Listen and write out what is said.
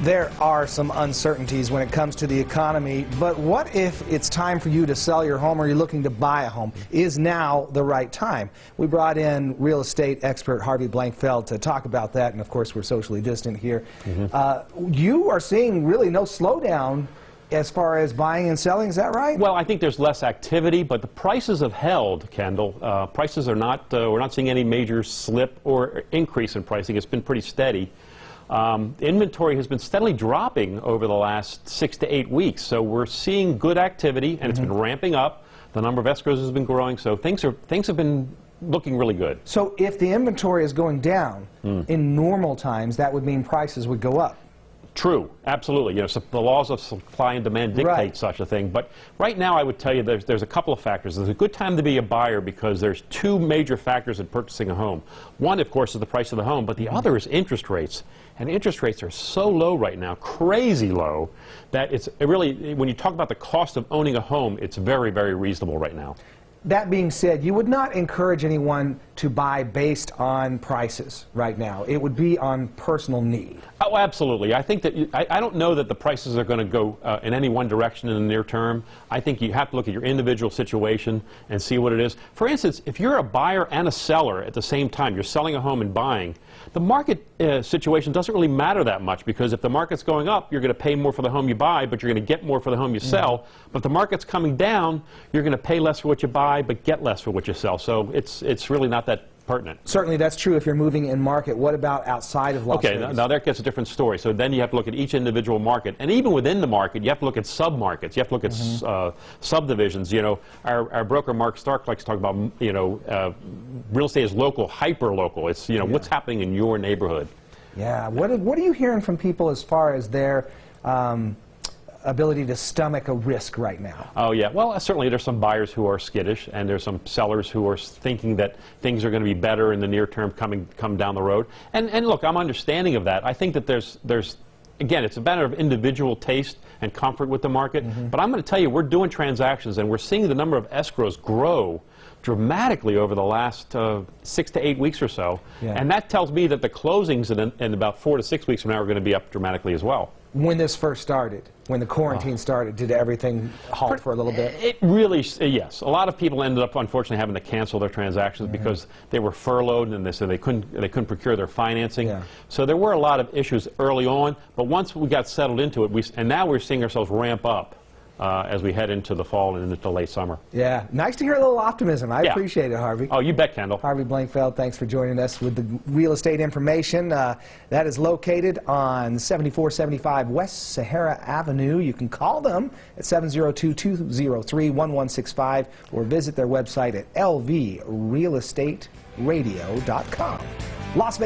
There are some uncertainties when it comes to the economy, but what if it's time for you to sell your home or you're looking to buy a home? Is now the right time? We brought in real estate expert Harvey Blankfeld to talk about that, and of course we're socially distant here. You are seeing really no slowdown as far as buying and selling, is that right? Well, I think there's less activity, but the prices have held, Kendall. Prices are not, we're not seeing any major slip or increase in pricing. It's been pretty steady. Inventory has been steadily dropping over the last 6 to 8 weeks, so we're seeing good activity, and it's been ramping up. The number of escrows has been growing, so things have been looking really good. So if the inventory is going down in normal times, that would mean prices would go up. True, absolutely. You know, so the laws of supply and demand dictate such a thing. But right now, I would tell you there's a couple of factors. There's a good time to be a buyer because there's two major factors in purchasing a home. One, of course, is the price of the home, but the other is interest rates. And interest rates are so low right now, crazy low, that it really, when you talk about the cost of owning a home, it's very, very reasonable right now. That being said, you would not encourage anyone to buy based on prices right now. It would be on personal need. Oh, absolutely. I think that I don't know that the prices are going to go in any one direction in the near term. I think you have to look at your individual situation and see what it is. For instance, if you're a buyer and a seller at the same time, you're selling a home and buying, the market situation doesn't really matter that much, because if the market's going up, you're going to pay more for the home you buy, but you're going to get more for the home you sell. But if the market's coming down, you're going to pay less for what you buy, but get less for what you sell. So it's really not that pertinent. Certainly that's true if you're moving in market. What about outside of Las Vegas? Okay, now that gets a different story. So then you have to look at each individual market. And even within the market, you have to look at sub-markets. You have to look at subdivisions. You know, our broker Mark Stark likes to talk about, you know, real estate is local, hyper-local. It's, you know, what's happening in your neighborhood. Yeah. What are you hearing from people as far as their ability to stomach a risk right now? Oh, yeah. Well, certainly there's some buyers who are skittish, and there's some sellers who are thinking that things are going to be better in the near term come down the road. And look, I'm understanding of that. I think that there's again, it's a matter of individual taste and comfort with the market. But I'm going to tell you, we're doing transactions, and we're seeing the number of escrows grow dramatically over the last 6 to 8 weeks or so. And that tells me that the closings in about 4 to 6 weeks from now are going to be up dramatically as well. When this first started, when the quarantine started, did everything halt for a little bit? It really, yes. A lot of people ended up, unfortunately, having to cancel their transactions because they were furloughed, and they couldn't procure their financing. So there were a lot of issues early on, but once we got settled into it, and now we're seeing ourselves ramp up as we head into the fall and into late summer. Yeah, nice to hear a little optimism. I appreciate it, Harvey. Oh, you bet, Kendall. Harvey Blankfeld, thanks for joining us with the real estate information. That is located on 7475 West Sahara Avenue. You can call them at 702-203-1165 or visit their website at lvrealestateradio.com. Las Vegas.